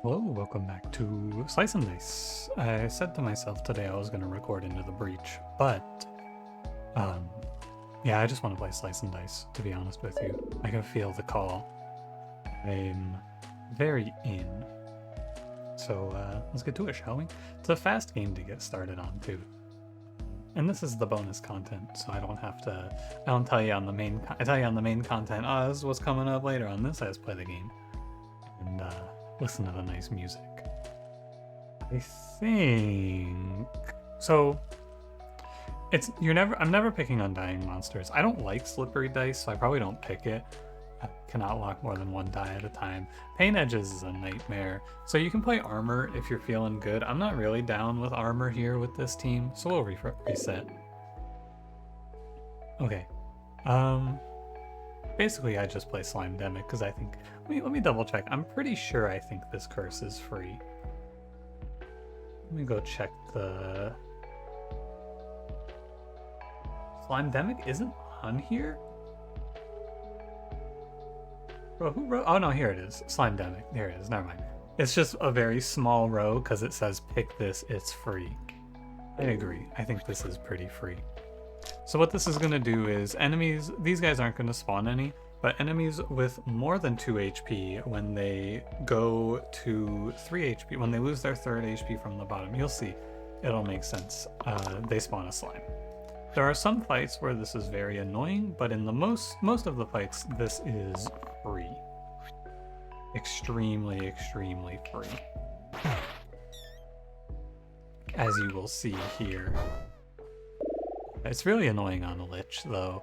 Hello, welcome back to Slice and Dice. I said to myself today I was going to record Into the Breach, but um, yeah, I just want to play Slice and Dice, to be honest with you. I can feel the call. I'm very in. So let's get to it, shall we? It's a fast game to get started on, too. And this is the bonus content, so I don't have to, I don't tell you on the main, I tell you on the main content, oh, this is what's coming up later on this, I just play the game. And listen to the nice music. I think so. I'm never picking undying monsters. I don't like slippery dice, so I probably don't pick it. I cannot lock more than one die at a time. Pain edges is a nightmare. So you can play armor if you're feeling good. I'm not really down with armor here with this team, so we'll reset. Okay. Basically, I just play Slime Demic because I think. Let me double check. I'm pretty sure I think this curse is free. Let me go check the. Slime Demic isn't on here? Bro, who wrote? Oh no, here it is. Slime Demic. There it is. Never mind. It's just a very small row because it says pick this, it's free. I agree. I think this is pretty free. So what this is going to do is enemies, these guys aren't going to spawn any, but enemies with more than 2 HP, when they go to 3 HP, when they lose their 3rd HP from the bottom, you'll see, it'll make sense. They spawn a slime. There are some fights where this is very annoying, but in the most of the fights, this is free. Extremely, extremely free. As you will see here. It's really annoying on a Lich, though.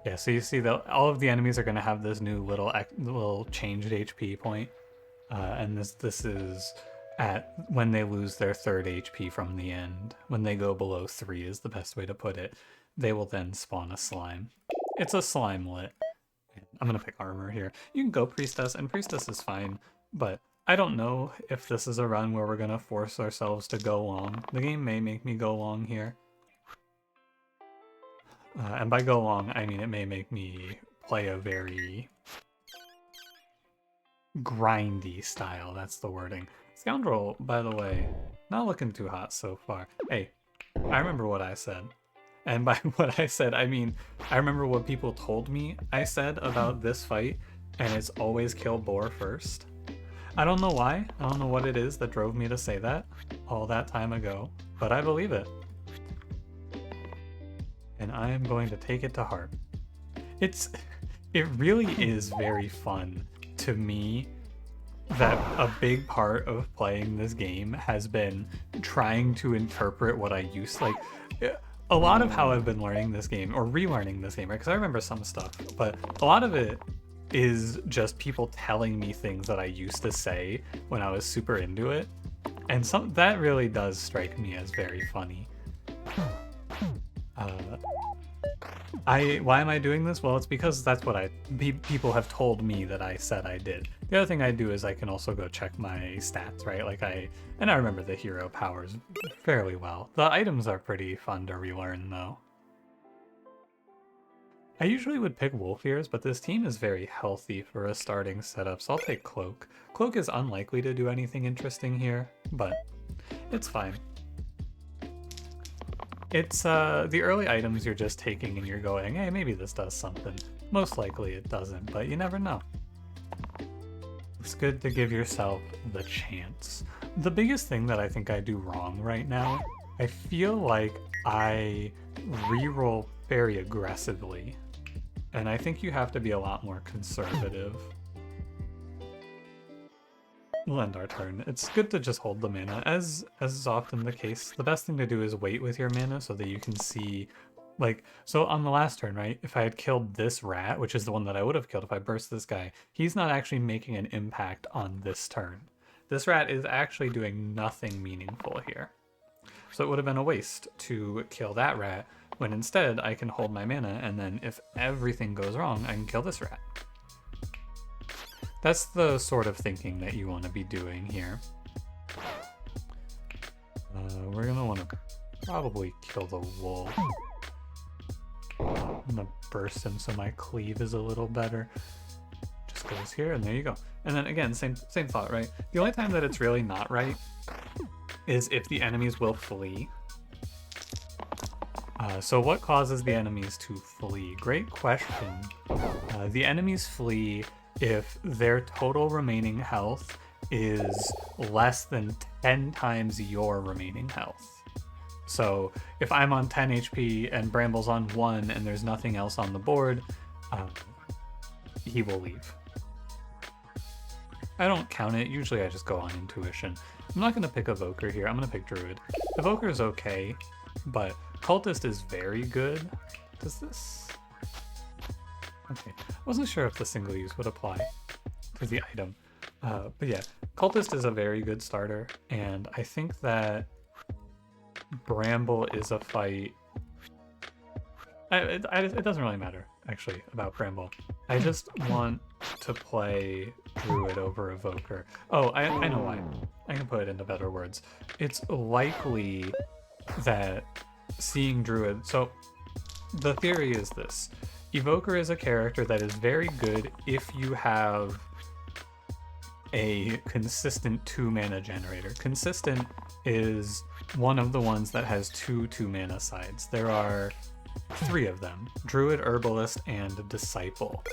Yeah, so you see that all of the enemies are going to have this new little changed HP point. And this is at when they lose their 3rd HP from the end. When they go below 3 is the best way to put it. They will then spawn a slime. It's a slime lit. I'm going to pick armor here. You can go Priestess, and Priestess is fine, but I don't know if this is a run where we're going to force ourselves to go long. The game may make me go long here. And by go long, I mean it may make me play a very grindy style. That's the wording. Scoundrel, by the way, not looking too hot so far. Hey, I remember what I said. And by what I said, I mean, I remember what people told me I said about this fight, and it's always kill boar first. I don't know why. I don't know what it is that drove me to say that all that time ago, but I believe it. And I am going to take it to heart. It really is very fun to me that a big part of playing this game has been trying to interpret what I used like. A lot of how I've been learning this game, or relearning this game, right? Because I remember some stuff, but a lot of it is just people telling me things that I used to say when I was super into it. And that really does strike me as very funny. Why am I doing this? Well, it's because that's what people have told me that I said I did. The other thing I do is I can also go check my stats, right? And I remember the hero powers fairly well. The items are pretty fun to relearn though. I usually would pick Wolf Ears, but this team is very healthy for a starting setup, so I'll take Cloak. Cloak is unlikely to do anything interesting here, but it's fine. It's the early items you're just taking and you're going, hey, maybe this does something. Most likely it doesn't, but you never know. It's good to give yourself the chance. The biggest thing that I think I do wrong right now, I feel like I reroll very aggressively. And I think you have to be a lot more conservative. We'll end our turn. It's good to just hold the mana. As is often the case, the best thing to do is wait with your mana so that you can see, so on the last turn, right? If I had killed this rat, which is the one that I would have killed if I burst this guy, he's not actually making an impact on this turn. This rat is actually doing nothing meaningful here. So it would have been a waste to kill that rat, when instead I can hold my mana, and then if everything goes wrong, I can kill this rat. That's the sort of thinking that you want to be doing here. We're going to want to probably kill the wolf. I'm going to burst him so my cleave is a little better. Just goes here, and there you go. And then again, same thought, right? The only time that it's really not right is if the enemies will flee. So what causes the enemies to flee? Great question. The enemies flee if their total remaining health is less than 10 times your remaining health. So if I'm on 10 HP and Bramble's on 1 and there's nothing else on the board, he will leave. I don't count it. Usually I just go on intuition. I'm not going to pick Evoker here. I'm going to pick Druid. Evoker is okay, but Cultist is very good. Does this... Okay. I wasn't sure if the single use would apply to the item. But yeah, Cultist is a very good starter, and I think that Bramble is a fight... It doesn't really matter, actually, about Bramble. I just want to play Druid over Evoker. Oh, I know why. I can put it into better words. It's likely that seeing Druid... So, the theory is this. Evoker is a character that is very good if you have a consistent 2-mana generator. Consistent is one of the ones that has 2 2-mana sides. There are 3 of them: Druid, Herbalist, and Disciple.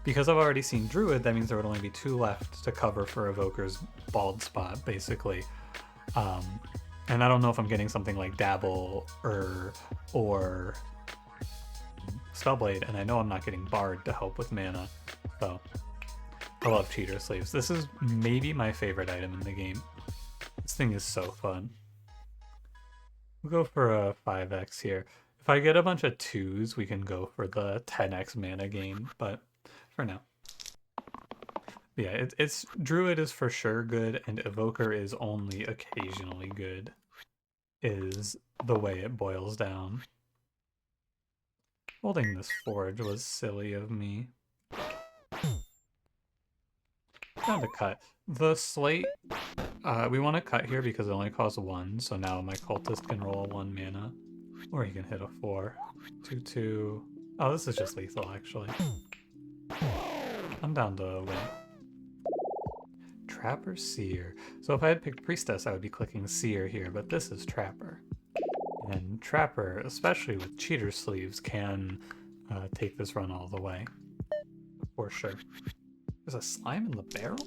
Because I've already seen Druid, that means there would only be 2 left to cover for Evoker's bald spot, basically. And I don't know if I'm getting something like Dabble or Spellblade, and I know I'm not getting Bard to help with mana, so I love Cheater Sleeves. This is maybe my favorite item in the game. This thing is so fun. We'll go for a 5x here. If I get a bunch of 2s, we can go for the 10x mana gain, but for now. Yeah, it's Druid is for sure good, and Evoker is only occasionally good, is the way it boils down. Holding this forge was silly of me. Time to cut. The slate, we want to cut here because it only costs 1, so now my cultist can roll 1 mana. Or he can hit a 4. 2/2. Oh, this is just lethal, actually. I'm down to win. Trapper, Seer. So if I had picked Priestess, I would be clicking Seer here, but this is Trapper. And Trapper, especially with Cheater Sleeves, can take this run all the way. For sure. There's a slime in the barrel?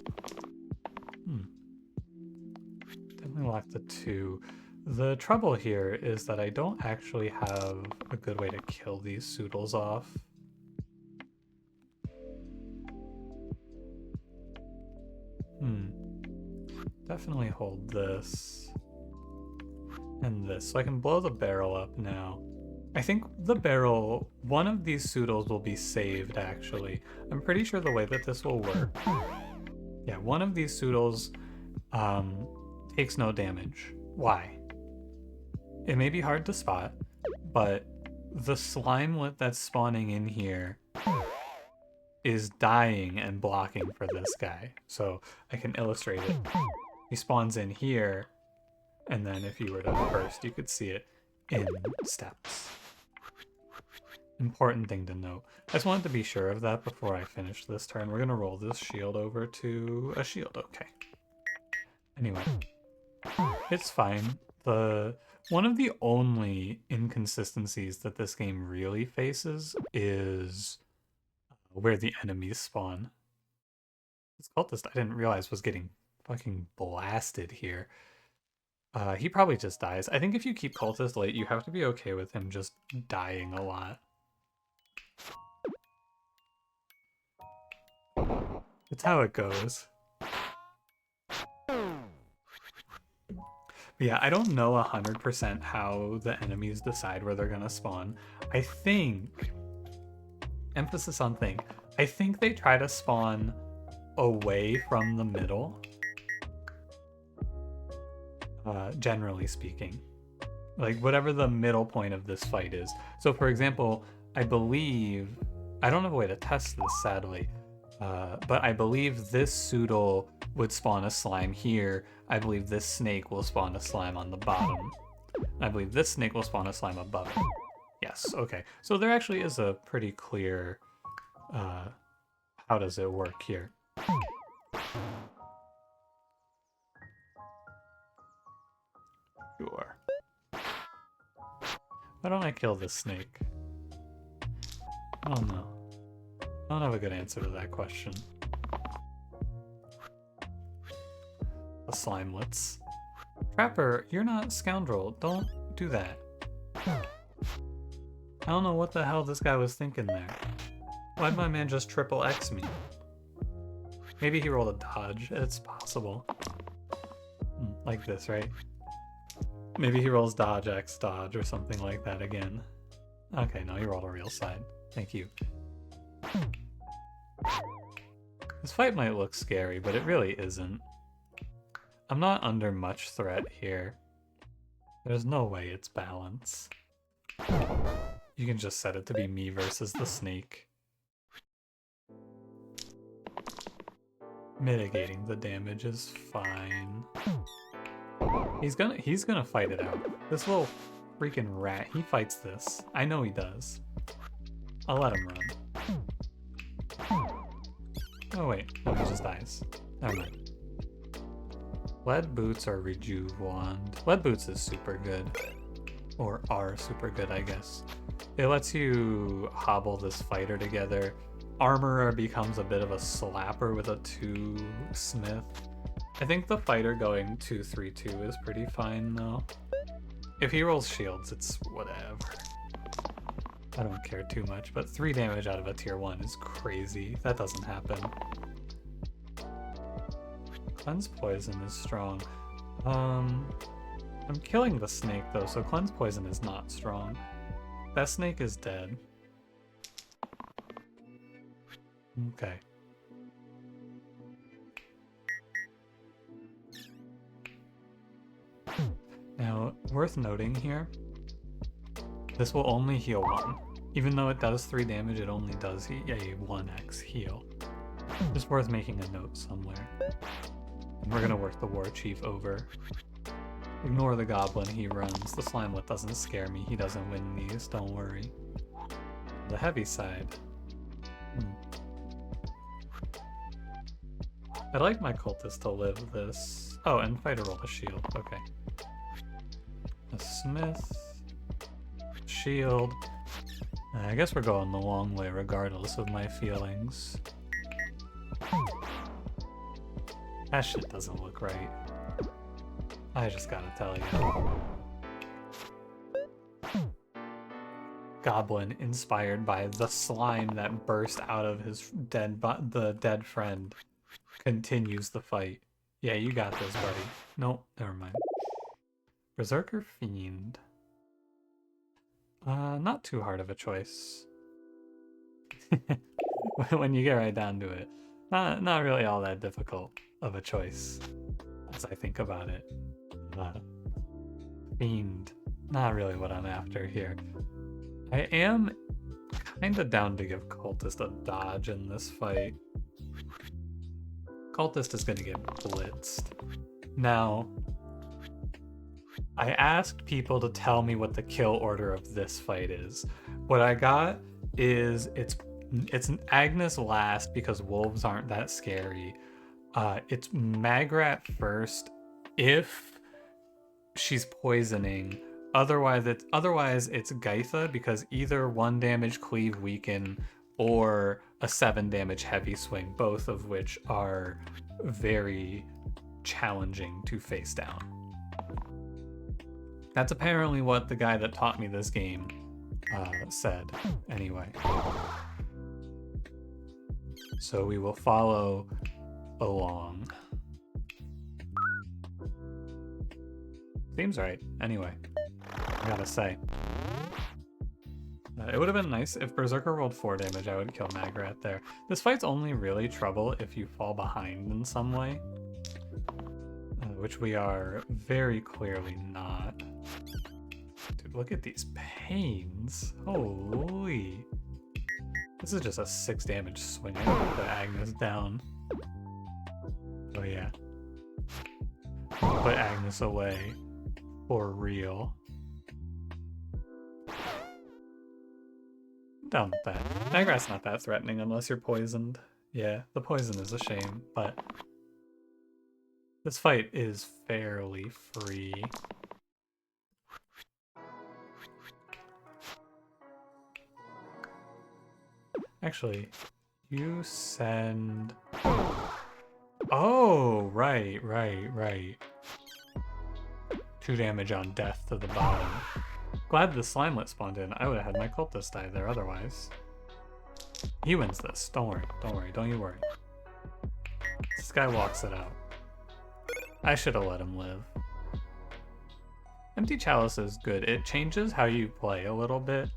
Definitely locked the 2. The trouble here is that I don't actually have a good way to kill these Soodles off. Definitely hold this and this, so I can blow the barrel up now. I think the barrel, one of these Soodles will be saved, actually. I'm pretty sure the way that this will work. Yeah, one of these Soodles takes no damage. Why? It may be hard to spot, but the slimelet that's spawning in here is dying and blocking for this guy. So I can illustrate it. He spawns in here, and then if you were to burst, you could see it in steps. Important thing to note. I just wanted to be sure of that before I finish this turn. We're going to roll this shield over to a shield. Okay. Anyway, it's fine. One of the only inconsistencies that this game really faces is where the enemies spawn. This cultist I didn't realize was getting fucking blasted here. He probably just dies. I think if you keep cultist late, you have to be okay with him just dying a lot. It's how it goes. But yeah, I don't know 100% how the enemies decide where they're gonna spawn. I think, emphasis on think, I think they try to spawn away from the middle, generally speaking. Like, whatever the middle point of this fight is. So, for example, I believe, I don't have a way to test this, sadly, but I believe this Soodle would spawn a slime here. I believe this snake will spawn a slime on the bottom. I believe this snake will spawn a slime above it. Yes, okay. So there actually is a pretty clear How does it work here? Sure. Why don't I kill this snake? I don't know. I don't have a good answer to that question. The slimelets. Trapper, you're not scoundrel. Don't do that. I don't know what the hell this guy was thinking there. Why'd my man just triple X me? Maybe he rolled a dodge. It's possible. Like this, right? Maybe he rolls dodge X dodge or something like that again. Okay, no, he rolled a real side. Thank you. This fight might look scary, but it really isn't. I'm not under much threat here. There's no way it's balance. You can just set it to be me versus the snake. Mitigating the damage is fine. He's gonna fight it out. This little freaking rat, he fights this. I know he does. I'll let him run. Oh wait, no, he just dies. Never mind. Lead boots or rejuve wand. Lead boots is super good. Or are super good, I guess. It lets you hobble this fighter together. Armorer becomes a bit of a slapper with a 2 smith. I think the fighter going 2-3-2 is pretty fine though. If he rolls shields, it's whatever. I don't care too much, but 3 damage out of a tier 1 is crazy. That doesn't happen. Cleanse Poison is strong. I'm killing the snake though, so Cleanse Poison is not strong. That snake is dead. Okay. Now, worth noting here, this will only heal 1. Even though it does 3 damage, it only does a 1x heal. Just worth making a note somewhere. And we're gonna work the War Chief over. Ignore the goblin, he runs. The slimelet doesn't scare me, he doesn't win these, don't worry. The heavy side. I'd like my cultist to live this. Oh, and fighter roll a shield, okay. A smith. Shield. I guess we're going the long way regardless of my feelings. That shit doesn't look right. I just gotta tell you. Goblin inspired by the slime that burst out of his the dead friend continues the fight. Yeah, you got this, buddy. Nope, never mind. Berserker Fiend. Not too hard of a choice. When you get right down to it. Not really all that difficult of a choice, as I think about it. Fiend. Not really what I'm after here. I am kinda down to give Cultist a dodge in this fight. Cultist is gonna get blitzed. Now, I asked people to tell me what the kill order of this fight is. What I got is it's an Agnes last because wolves aren't that scary. It's Magrat first if she's poisoning. Otherwise it's Gaitha because either 1 damage cleave weaken or a 7 damage heavy swing, both of which are very challenging to face down. That's apparently what the guy that taught me this game said, anyway. So we will follow along. Seems right, anyway. I gotta say. It would have been nice if Berserker rolled 4 damage, I would kill Magrat there. This fight's only really trouble if you fall behind in some way. Which we are very clearly not. Dude, look at these pains. Holy. This is just a 6 damage swing. I gotta put Agnes down. Oh yeah. Put Agnes away. For real. I'm down with that. Magrat's not that threatening unless you're poisoned. Yeah, the poison is a shame, but this fight is fairly free. Actually, you send... Oh, right. 2 damage on death to the bottom. Glad the Slimelet spawned in. I would have had my cultist die there otherwise. He wins this. Don't worry. Don't you worry. This guy walks it out. I should have let him live. Empty Chalice is good. It changes how you play a little bit.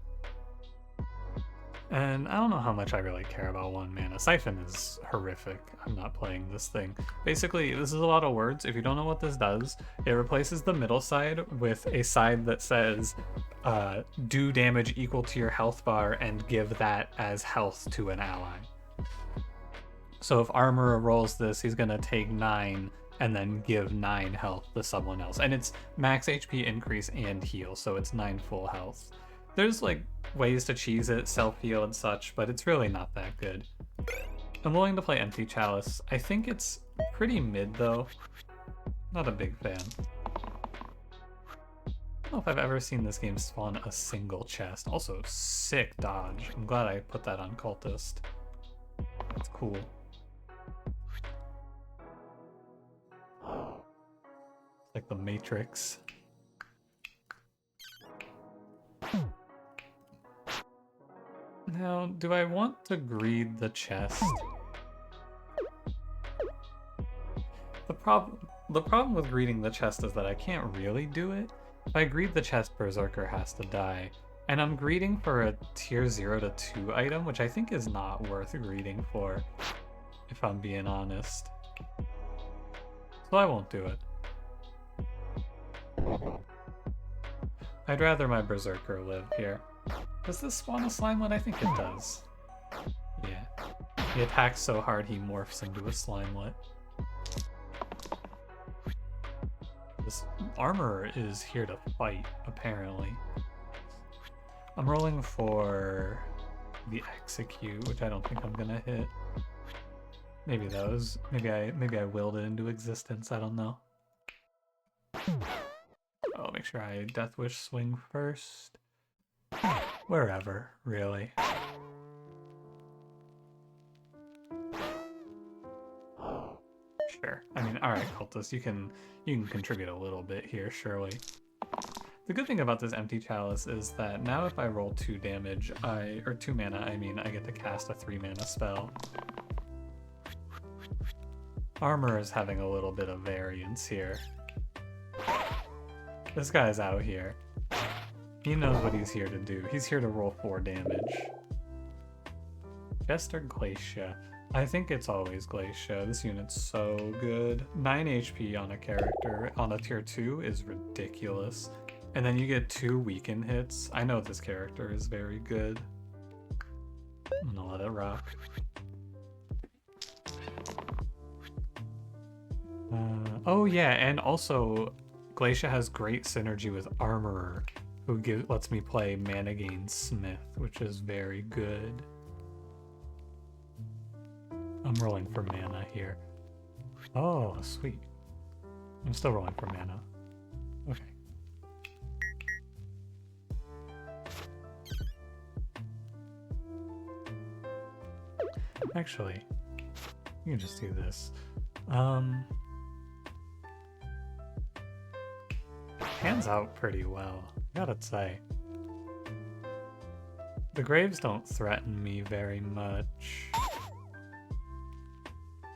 And I don't know how much I really care about 1 mana. Siphon is horrific. I'm not playing this thing. Basically, this is a lot of words. If you don't know what this does, it replaces the middle side with a side that says do damage equal to your health bar and give that as health to an ally. So if Armorer rolls this, he's going to take 9 and then give 9 health to someone else. And it's max HP increase and heal, so it's 9 full health. There's like ways to cheese it, self-heal and such, but it's really not that good. I'm willing to play Empty Chalice. I think it's pretty mid though. Not a big fan. I don't know if I've ever seen this game spawn a single chest. Also, sick dodge. I'm glad I put that on Cultist. It's cool. It's like the Matrix. Now, do I want to greed the chest? The problem with greeding the chest is that I can't really do it. If I greed the chest, Berserker has to die. And I'm greeding for a tier 0 to 2 item, which I think is not worth greeding for, if I'm being honest. So I won't do it. I'd rather my Berserker live here. Does this spawn a Slimelet? I think it does. Yeah. He attacks so hard he morphs into a Slimelet. This Armorer is here to fight, apparently. I'm rolling for the Execute, which I don't think I'm gonna hit. Maybe that was... Maybe I willed it into existence, I don't know. I'll make sure I Death Wish swing first. Wherever, really. Sure. I mean, alright, Cultist, you can contribute a little bit here, surely. The good thing about this Empty Chalice is that now if I roll 2 damage, or 2 mana, I mean, I get to cast a 3 mana spell. Armor is having a little bit of variance here. This guy's out here. He knows what he's here to do. He's here to roll 4 damage. Jester Glacia. I think it's always Glacia. This unit's so good. 9 HP on a character on a tier 2 is ridiculous. And then you get 2 weaken hits. I know this character is very good. I'm gonna let it rock. Oh yeah, and also Glacia has great synergy with Armorer, who lets me play Mana Gain Smith, which is very good. I'm rolling for mana here. Oh, sweet. I'm still rolling for mana. Okay. Actually, you can just do this. Pans out pretty well, gotta say. The graves don't threaten me very much.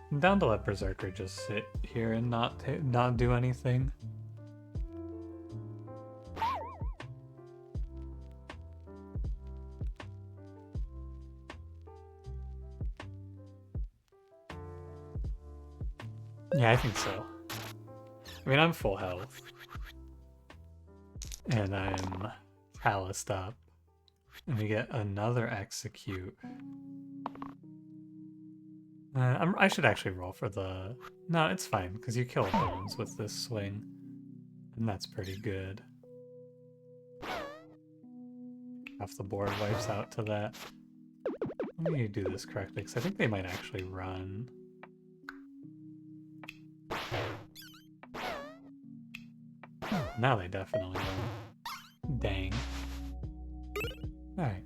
I'm down to let Berserker just sit here and not do anything. Yeah, I think so. I mean, I'm full health. And I'm calloused up. And we get another Execute. I should actually roll for the... No, it's fine, because you kill bones with this swing. And that's pretty good. Half the board wipes out to that. Let me do this correctly, because I think they might actually run. Now they definitely run. Dang. Alright.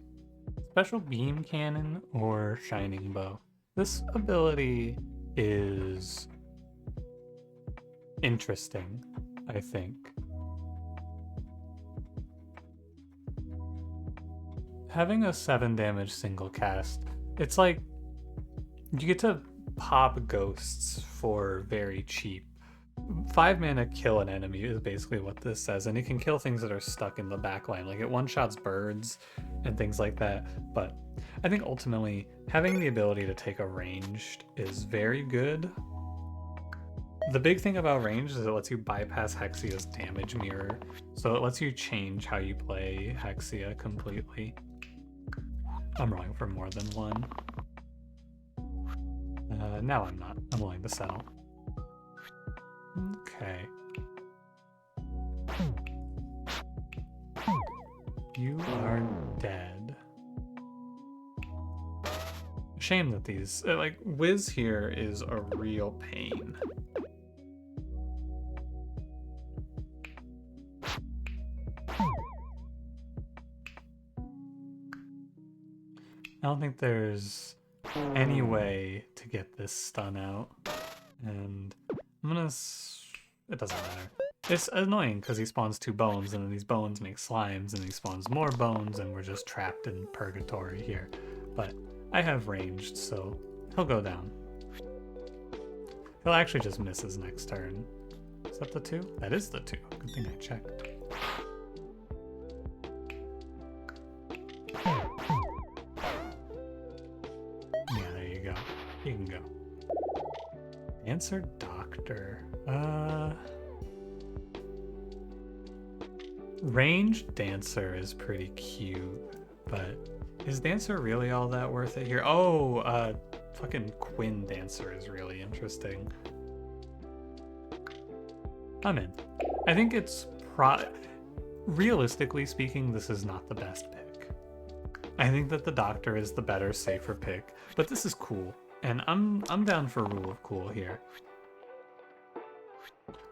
Special beam cannon or shining bow. This ability is interesting, I think. Having a 7 damage single cast, it's like you get to pop ghosts for very cheap. 5 mana kill an enemy is basically what this says, and it can kill things that are stuck in the backline. Like it one-shots birds and things like that, but I think ultimately having the ability to take a ranged is very good. The big thing about ranged is it lets you bypass Hexia's damage mirror, so it lets you change how you play Hexia completely. I'm rolling for more than one. Now I'm not. I'm willing to settle. Okay. You are dead. Shame that these... like, Wiz here is a real pain. I don't think there's any way to get this stun out. And I'm gonna... it doesn't matter. It's annoying because he spawns 2 bones, and then these bones make slimes, and he spawns more bones, and we're just trapped in purgatory here. But I have ranged, so he'll go down. He'll actually just miss his next turn. Is that the 2? That is the 2. Good thing I checked. Yeah, there you go. You can go. Answer Doctor. Ranged Dancer is pretty cute, but is Dancer really all that worth it here? Oh, fucking Quinn Dancer is really interesting. I'm in. I think it's realistically speaking, this is not the best pick. I think that the Doctor is the better, safer pick, but this is cool, and I'm down for rule of cool here.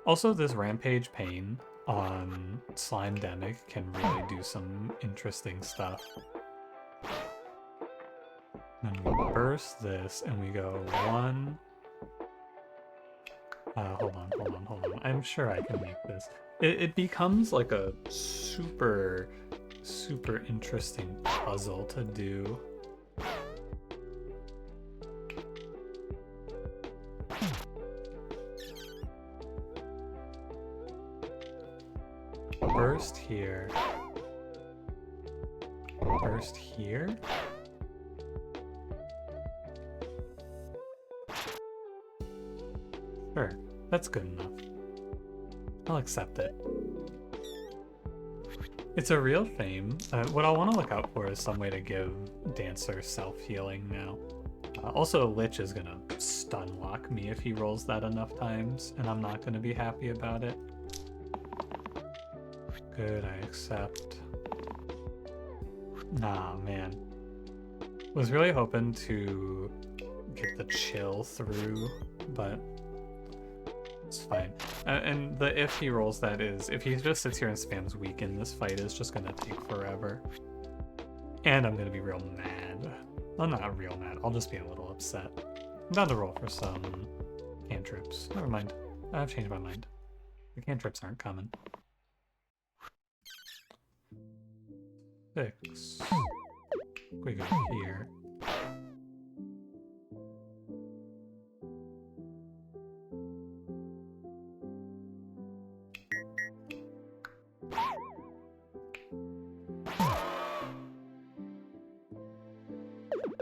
Also, this Rampage Pain on Slime Demic can really do some interesting stuff. And we burst this, and we go 1. Hold on. I'm sure I can make this. It becomes like a super interesting puzzle to do. Burst here. Burst here? Sure, that's good enough. I'll accept it. It's a real shame. What I'll want to look out for is some way to give Dancer self-healing now. Also, Lich is gonna stun lock me if he rolls that enough times, and I'm not gonna be happy about it. Good, I accept. Nah, man. Was really hoping to get the chill through, but it's fine. And the if he rolls that is, if he just sits here and spams weaken, this fight is just gonna take forever. And I'm gonna be real mad. Well, not real mad, I'll just be a little upset. I'm down to roll for some cantrips. Never mind, I've changed my mind. The cantrips aren't coming. 6. We go here.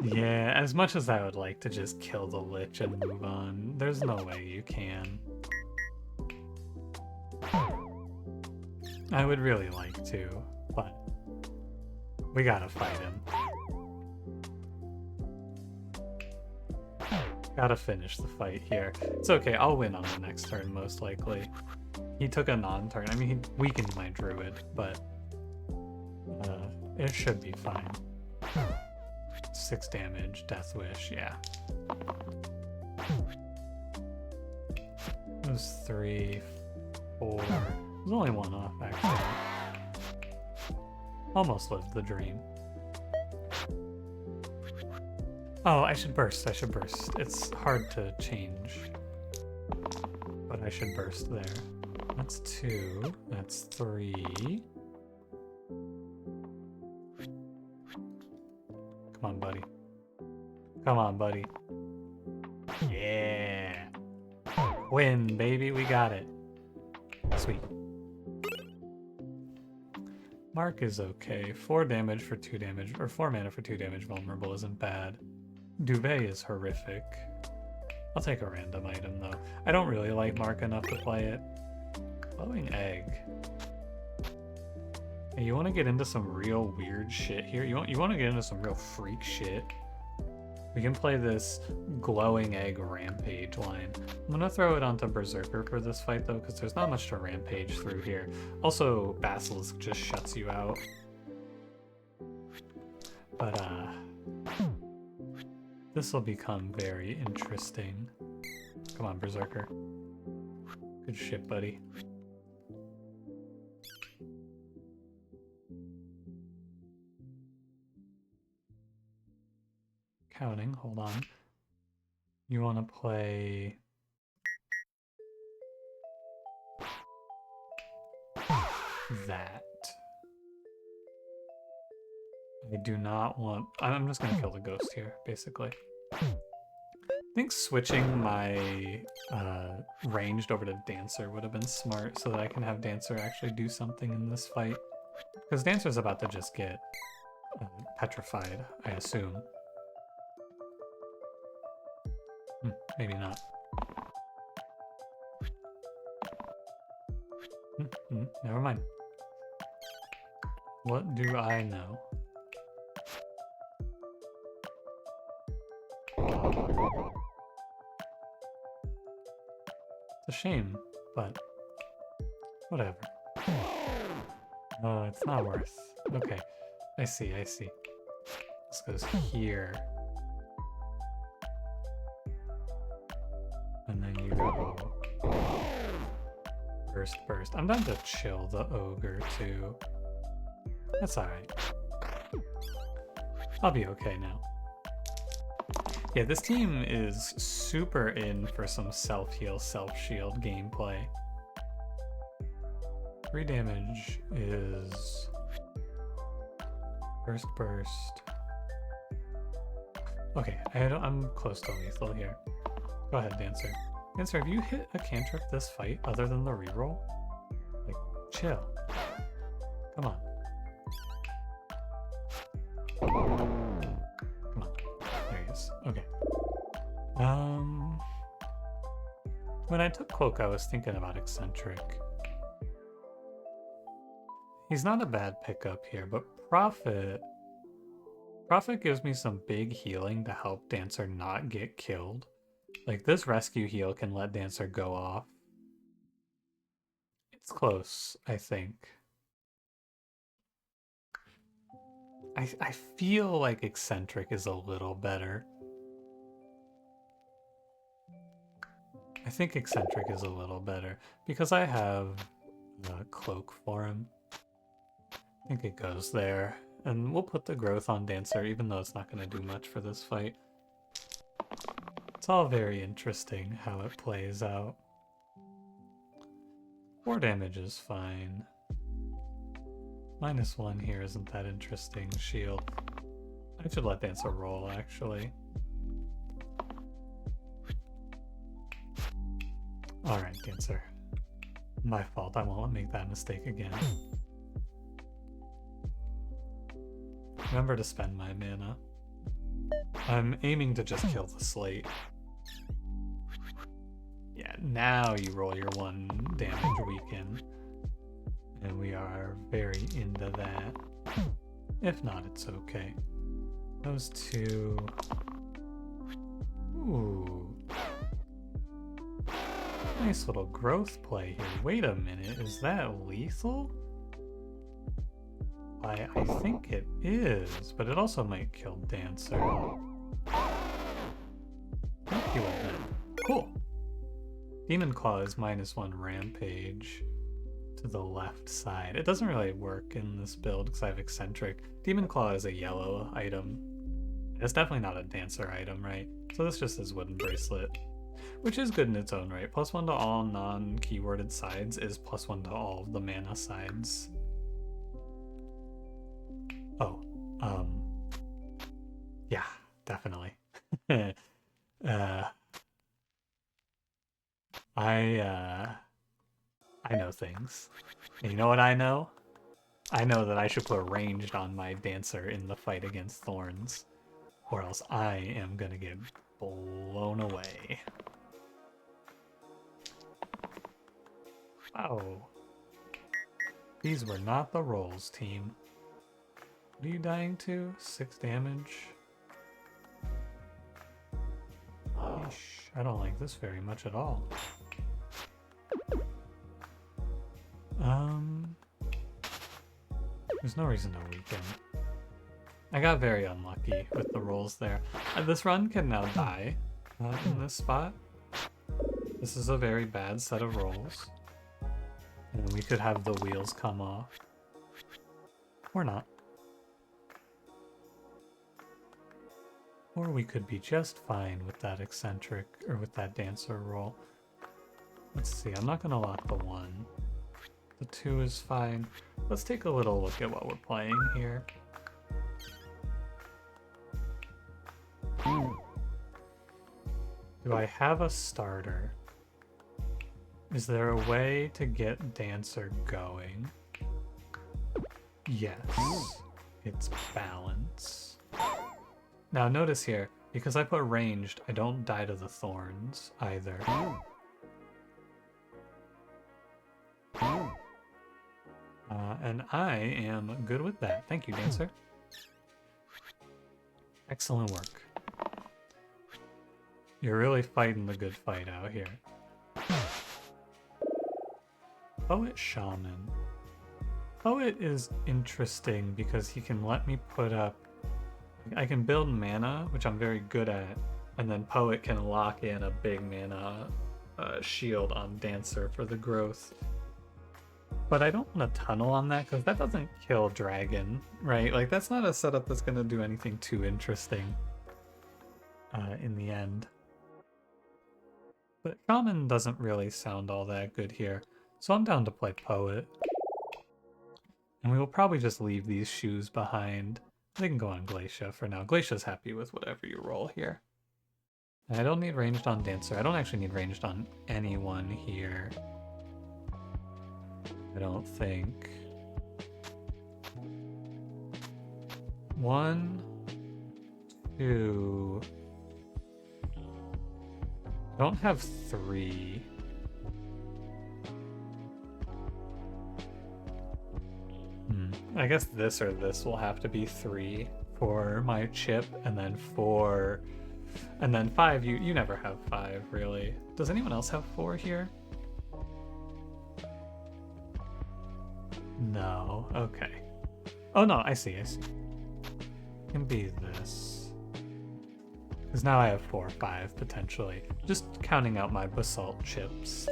Yeah, as much as I would like to just kill the Lich and move on, there's no way you can. I would really like to, but we gotta fight him. Gotta finish the fight here. It's okay, I'll win on the next turn most likely. He took a non-turn. I mean, he weakened my druid, but it should be fine. 6 damage, Death Wish, yeah. It was 3, 4. There's only one off, actually. Almost lived the dream. Oh, I should burst. It's hard to change. But I should burst there. That's 2. That's 3. Come on, buddy. Come on, buddy. Yeah. Win, baby. We got it. Sweet. Mark is okay. 4 damage for 2 damage, or 4 mana for 2 damage vulnerable isn't bad. Duvet is horrific. I'll take a random item though. I don't really like Mark enough to play it. Glowing Egg. Hey, you want to get into some real weird shit here? You want to get into some real freak shit? We can play this Glowing Egg Rampage line. I'm gonna throw it onto Berserker for this fight though, because there's not much to rampage through here. Also, Basilisk just shuts you out. But this will become very interesting. Come on, Berserker. Good shit, buddy. Counting, hold on. You want to play that. I do not want... I'm just going to kill the ghost here, basically. I think switching my ranged over to Dancer would have been smart so that I can have Dancer actually do something in this fight. Because Dancer's about to just get petrified, I assume. Maybe not. Never mind. What do I know? It's a shame, but whatever. Oh, it's not worth. Okay, I see. This goes here. And then you go burst. I'm down to chill the ogre too. That's alright. I'll be okay now. Yeah, this team is super in for some self-heal, self-shield gameplay. 3 damage is burst. Okay, I'm close to lethal here. Go ahead, Dancer. Dancer, have you hit a cantrip this fight other than the reroll? Like, chill. Come on. Come on. There he is. Okay. When I took Cloak, I was thinking about Eccentric. He's not a bad pickup here, but Prophet gives me some big healing to help Dancer not get killed. Like, this rescue heal can let Dancer go off. It's close, I think. I feel like Eccentric is a little better. I think Eccentric is a little better because I have a Cloak for him. I think it goes there. And we'll put the growth on Dancer even though it's not going to do much for this fight. It's all very interesting how it plays out. 4 damage is fine. -1 here isn't that interesting. Shield. I should let Dancer roll, actually. Alright, Dancer. My fault, I won't make that mistake again. Remember to spend my mana. I'm aiming to just kill the slate. Yeah, now you roll your 1 damage weaken. And we are very into that. If not, it's okay. Those 2... Ooh. Nice little growth play here. Wait a minute, is that lethal? I think it is, but it also might kill Dancer. I think he will then. Cool. Demon Claw is -1 Rampage to the left side. It doesn't really work in this build because I have Eccentric. Demon Claw is a yellow item. It's definitely not a Dancer item, right? So this just is Wooden Bracelet, which is good in its own right. +1 to all non-keyworded sides is +1 to all of the mana sides. Oh, yeah, definitely. I know things. And you know what I know? I know that I should put ranged on my Dancer in the fight against Thorns, or else I am gonna get blown away. Wow. These were not the rolls, team. What are you dying to? 6 damage? Yeesh, I don't like this very much at all. There's no reason to weaken. I got very unlucky with the rolls there. This run can now die in this spot. This is a very bad set of rolls. And we could have the wheels come off. Or not. Or we could be just fine with that Eccentric, or with that Dancer roll. Let's see, I'm not gonna lock the 1. The 2 is fine. Let's take a little look at what we're playing here. Do I have a starter? Is there a way to get Dancer going? Yes. It's balance. Now notice here, because I put ranged, I don't die to the Thorns either. And I am good with that. Thank you, Dancer. Excellent work. You're really fighting the good fight out here. Poet Shaman. Poet is interesting because he can let me put up... I can build mana, which I'm very good at, and then Poet can lock in a big mana shield on Dancer for the growth. But I don't want to tunnel on that because that doesn't kill Dragon, right? Like, that's not a setup that's going to do anything too interesting in the end. But Shaman doesn't really sound all that good here, so I'm down to play Poet. And we will probably just leave these shoes behind. They can go on Glacia for now. Glacia's happy with whatever you roll here. I don't need ranged on Dancer. I don't actually need ranged on anyone here. I don't think. 1, 2. I don't have 3. I guess this or this will have to be 3 for my chip, and then 4, and then 5. You never have 5, really. Does anyone else have 4 here? No. Okay. Oh no, I see. It can be this. Because now I have 4 or 5 potentially. Just counting out my basalt chips.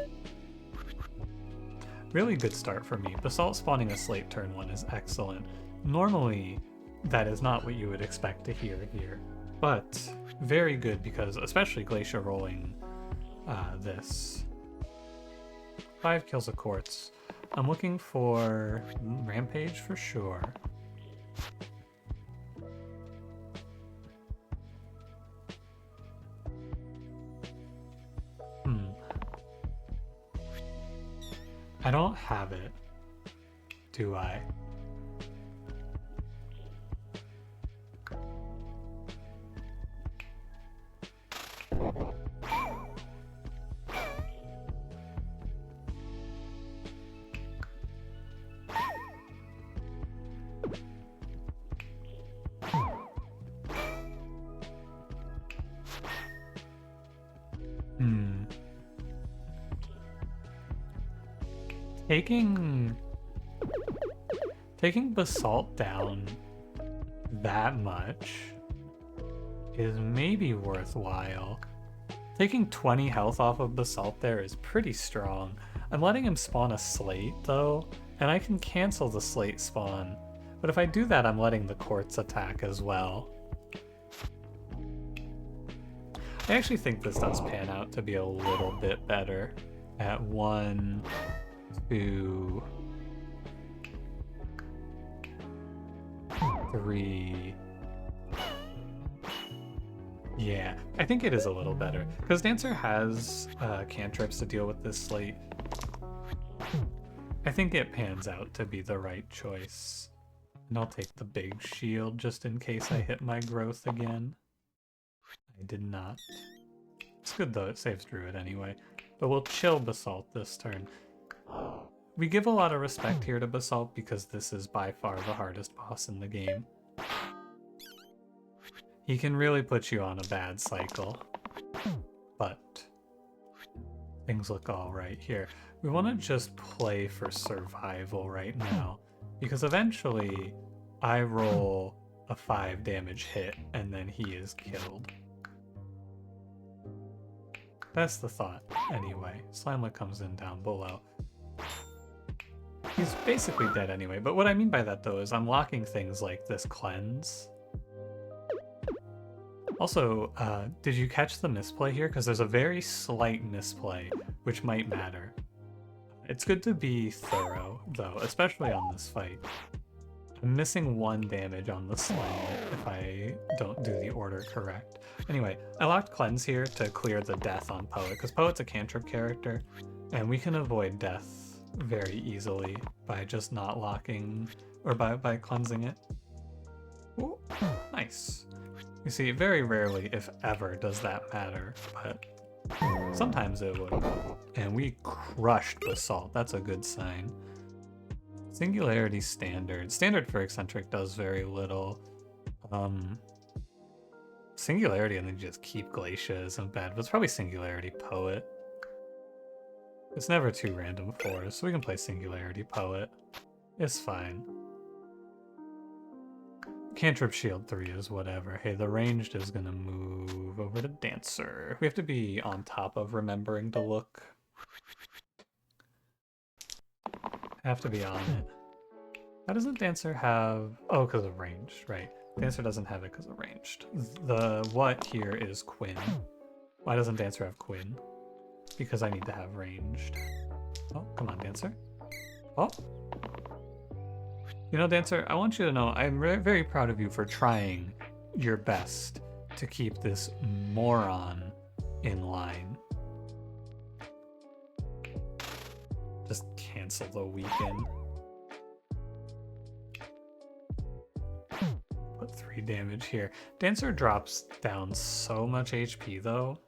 Really good start for me. Basalt spawning a slate turn 1 is excellent. Normally, that is not what you would expect to hear here. But very good because, especially Glacia rolling this. 5 kills a Quartz. I'm looking for Rampage for sure. I don't have it, do I? Taking Basalt down that much is maybe worthwhile. Taking 20 health off of Basalt there is pretty strong. I'm letting him spawn a Slate though, and I can cancel the Slate spawn. But if I do that, I'm letting the Quartz attack as well. I actually think this does pan out to be a little bit better at 1, 2, 3. Yeah, I think it is a little better because Dancer has cantrips to deal with this Slate. I think it pans out to be the right choice. And I'll take the big shield just in case I hit my growth again. I did not. It's good though, it saves Druid anyway. But we'll chill Basalt this turn. We give a lot of respect here to Basalt because this is by far the hardest boss in the game. He can really put you on a bad cycle. But things look alright here. We want to just play for survival right now. Because eventually I roll a 5 damage hit and then he is killed. That's the thought, anyway. Slimelet comes in down below. He's basically dead anyway, but what I mean by that though is I'm locking things like this cleanse. Also, did you catch the misplay here? Because there's a very slight misplay, which might matter. It's good to be thorough, though, especially on this fight. I'm missing 1 damage on the Slimelet if I don't do the order correct. Anyway, I locked Cleanse here to clear the death on Poet, because Poet's a cantrip character, and we can avoid death very easily by just not locking, or by cleansing it. Ooh, nice. You see, very rarely, if ever, does that matter, but sometimes it would. And we crushed Basalt, that's a good sign. Singularity Standard. Standard for Eccentric does very little. Singularity and then just keep Glacia isn't bad, but it's probably Singularity Poet. It's never 2 random 4s, so we can play Singularity Poet. It's fine. Cantrip Shield 3 is whatever. Hey, the ranged is gonna move over to Dancer. We have to be on top of remembering to look. Have to be on it. How doesn't Dancer have... Oh, because of ranged, right. Dancer doesn't have it because of ranged. The what here is Quinn. Why doesn't Dancer have Quinn? Because I need to have ranged. Oh, come on, Dancer. Oh. You know, Dancer, I want you to know I'm very proud of you for trying your best to keep this moron in line. Just cancel the weaken. Put 3 damage here. Dancer drops down so much HP though.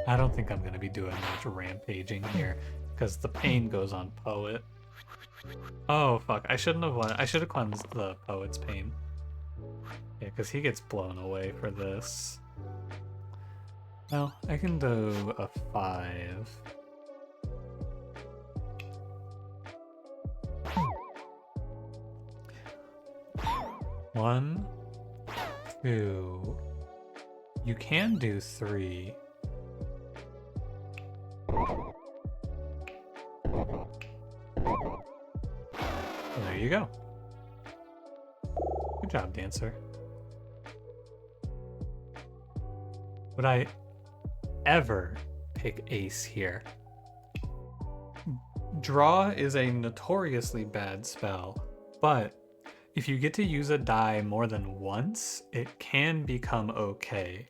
I don't think I'm going to be doing much rampaging here, because the pain goes on Poet. Oh, fuck. I shouldn't have won. I should have cleansed the Poet's pain. Yeah, because he gets blown away for this. Well, I can do a 5. One, 2. You can do 3. There you go. Good job, Dancer. Would I ever pick Ace here? Draw is a notoriously bad spell, but if you get to use a die more than once, it can become okay.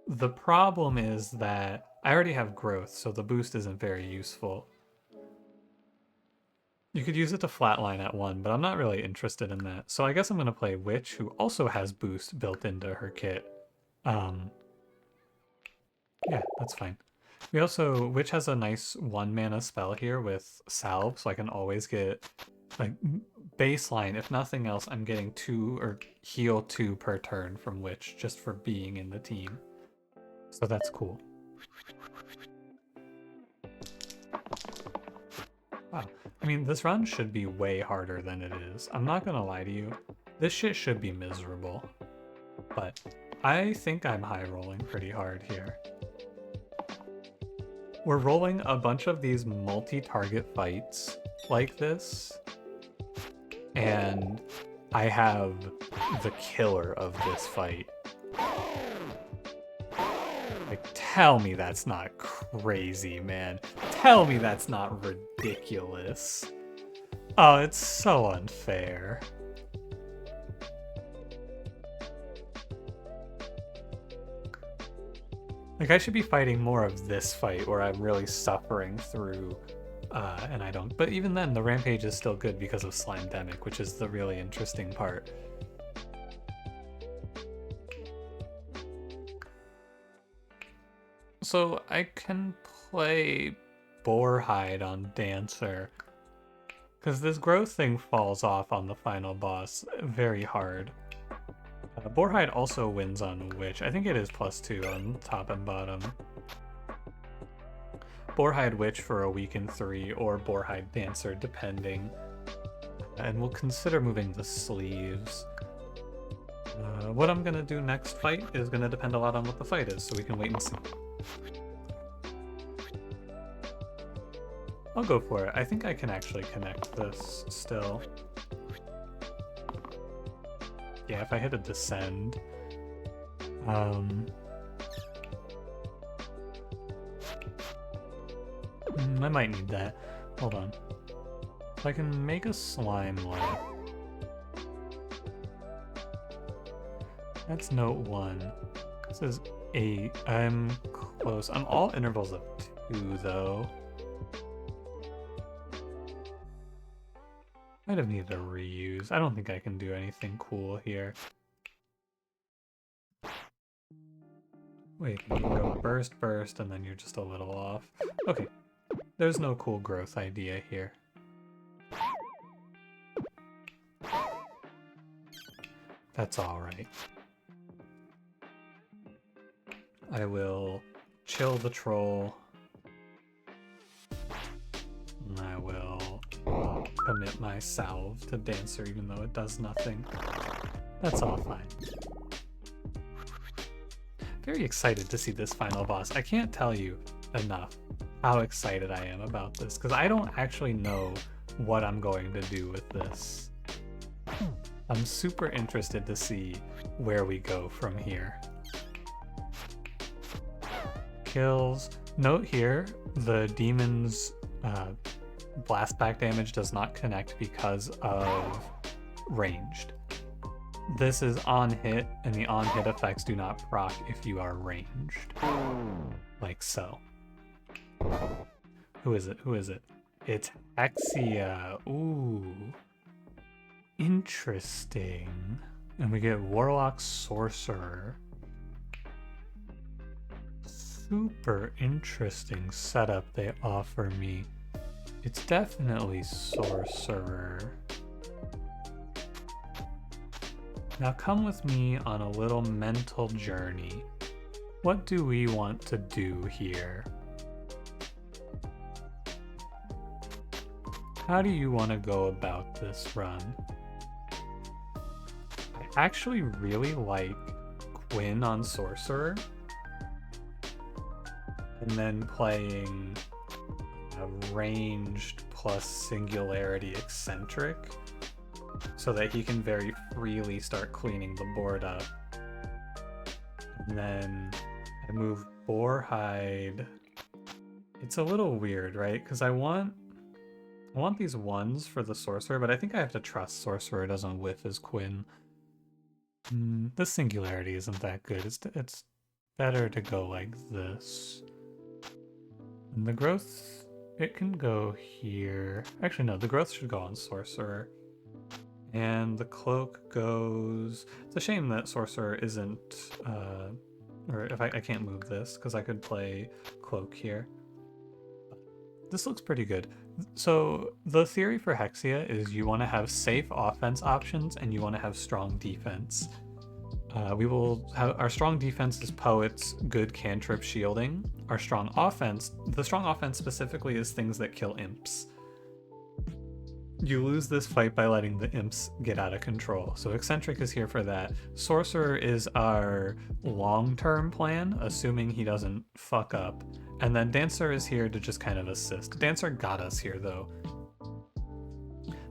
The problem is that I already have growth, so the boost isn't very useful. You could use it to flatline at 1, but I'm not really interested in that. So I guess I'm going to play Witch, who also has boost built into her kit. Yeah, that's fine. We also, Witch has a nice 1 mana spell here with Salve, so I can always get, like, baseline, if nothing else, I'm getting 2 or heal 2 per turn from Witch just for being in the team. So that's cool. Wow. I mean, this run should be way harder than it is. I'm not gonna lie to you. This shit should be miserable. But I think I'm high rolling pretty hard here. We're rolling a bunch of these multi-target fights like this. And I have the killer of this fight. Like, tell me that's not crazy, man. Tell me that's not ridiculous. Oh, it's so unfair. Like, I should be fighting more of this fight where I'm really suffering through, and I don't. But even then, the rampage is still good because of Slimedemic, which is the really interesting part. So I can play Boarhide on Dancer, because this growth thing falls off on the final boss very hard. Boarhide also wins on Witch. I think it is +2 on top and bottom. Boarhide Witch for a weaken 3 or Boarhide Dancer depending. And we'll consider moving the sleeves. What I'm gonna do next fight is gonna depend a lot on what the fight is, so we can wait and see. I'll go for it. I think I can actually connect this still. Yeah, if I hit a descend. I might need that. Hold on. So I can make a slime light. That's note 1. This is 8. I'm close. I'm all intervals of 2 though. Might have needed a reuse. I don't think I can do anything cool here. Wait, you can go burst, burst, and then you're just a little off. Okay, there's no cool growth idea here. That's alright. I will chill the troll. And I will commit my salve to Dancer even though it does nothing. That's all fine. Very excited to see this final boss. I can't tell you enough how excited I am about this because I don't actually know what I'm going to do with this. I'm super interested to see where we go from here. Kills. Note here, the demon's blast back damage does not connect because of ranged. This is on hit, and the on hit effects do not proc if you are ranged. Like so. Who is it? Who is it? It's Hexia. Ooh. Interesting. And we get Warlock Sorcerer. Super interesting setup they offer me. It's definitely Sorcerer. Now come with me on a little mental journey. What do we want to do here? How do you want to go about this run? I actually really like Quinn on Sorcerer. And then playing a ranged plus Singularity Eccentric so that he can very freely start cleaning the board up. And then I move Boarhide. It's a little weird, right? Because I want these ones for the Sorcerer, but I think I have to trust Sorcerer doesn't whiff as Quinn. The Singularity isn't that good. It's better to go like this. And the growth, it can go here. Actually, no, the growth should go on Sorcerer. And the cloak goes... It's a shame that Sorcerer isn't... or if I can't move this, because I could play cloak here. This looks pretty good. So the theory for Hexia is you want to have safe offense options and you want to have strong defense. We will have our strong defense is Poets, good cantrip shielding. Our strong offense, the strong offense specifically is things that kill imps. You lose this fight by letting the imps get out of control. So Eccentric is here for that. Sorcerer is our long-term plan, assuming he doesn't fuck up. And then Dancer is here to just kind of assist. Dancer got us here, though.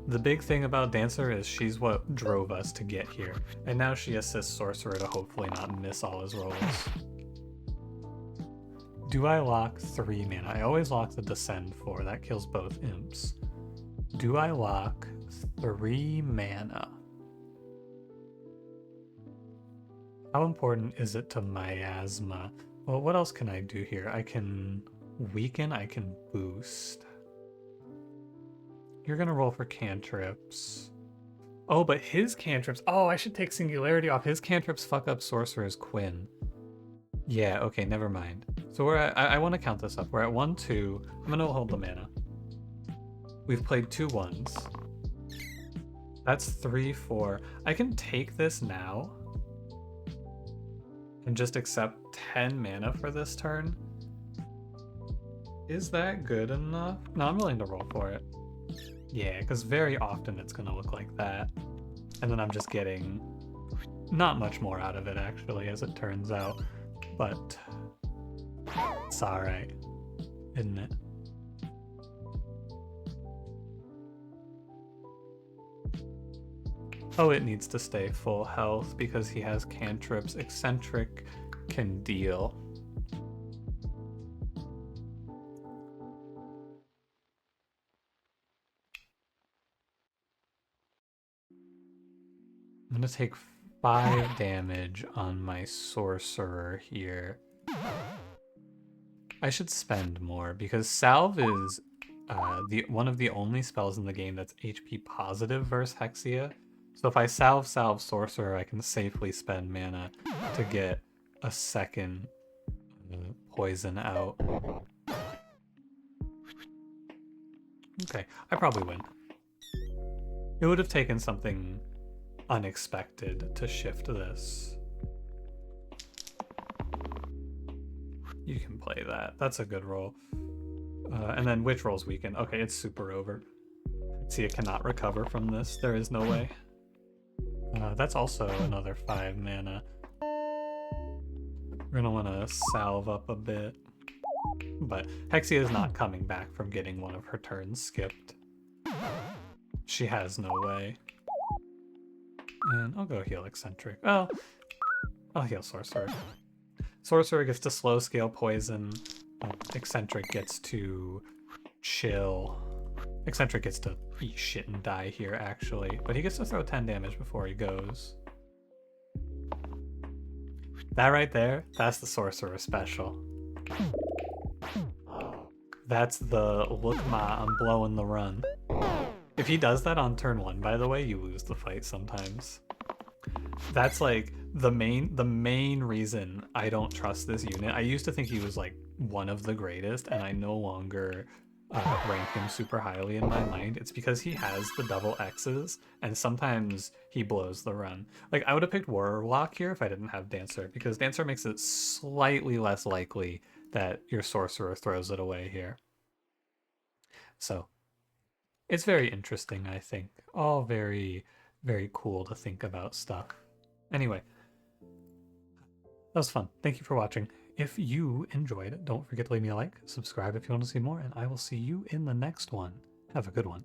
The big thing about Dancer is she's what drove us to get here. And now she assists Sorcerer to hopefully not miss all his rolls. Do I lock 3 mana? I always lock the Descend 4. That kills both imps. Do I lock 3 mana? How important is it to Miasma? Well, what else can I do here? I can weaken, I can boost. You're gonna roll for cantrips. Oh, but his cantrips... Oh, I should take Singularity off. His cantrips fuck up Sorcerer's Quinn. Yeah, okay, never mind. So we're at... I want to count this up. We're at 1-2. I'm gonna hold the mana. We've played 2 1s. That's 3-4. I can take this now and just accept 10 mana for this turn. Is that good enough? No, I'm willing to roll for it. Yeah, because very often it's going to look like that. And then I'm just getting not much more out of it, actually, as it turns out. But it's alright, isn't it? Oh, it needs to stay full health because he has cantrips. Eccentric can deal. I'm gonna take 5 damage on my sorcerer here. I should spend more because Salve is one of the only spells in the game that's HP positive versus Hexia. So if I salve sorcerer, I can safely spend mana to get a second poison out. Okay, I probably win. It would have taken something unexpected to shift this. You can play that. That's a good roll. And then Witch rolls weaken. Okay, it's super over. See, it cannot recover from this. There is no way. That's also another 5 mana. We're gonna want to salve up a bit. But Hexia is not coming back from getting one of her turns skipped. She has no way. And I'll go heal Eccentric. Oh, I'll heal Sorcerer. Sorcerer gets to slow scale poison. Eccentric gets to chill. Eccentric gets to eat shit and die here, actually. But he gets to throw 10 damage before he goes. That right there, that's the Sorcerer special. That's the look ma, I'm blowing the run. If he does that on turn 1, by the way, you lose the fight sometimes. That's like the main reason I don't trust this unit. I used to think he was like one of the greatest, and I no longer rank him super highly in my mind. It's because he has the double X's, and sometimes he blows the run. Like, I would have picked Warlock here if I didn't have Dancer, because Dancer makes it slightly less likely that your Sorcerer throws it away here. So, it's very interesting, I think. All very, very cool to think about stuff. Anyway, that was fun. Thank you for watching. If you enjoyed, don't forget to leave me a like, subscribe if you want to see more, and I will see you in the next one. Have a good one.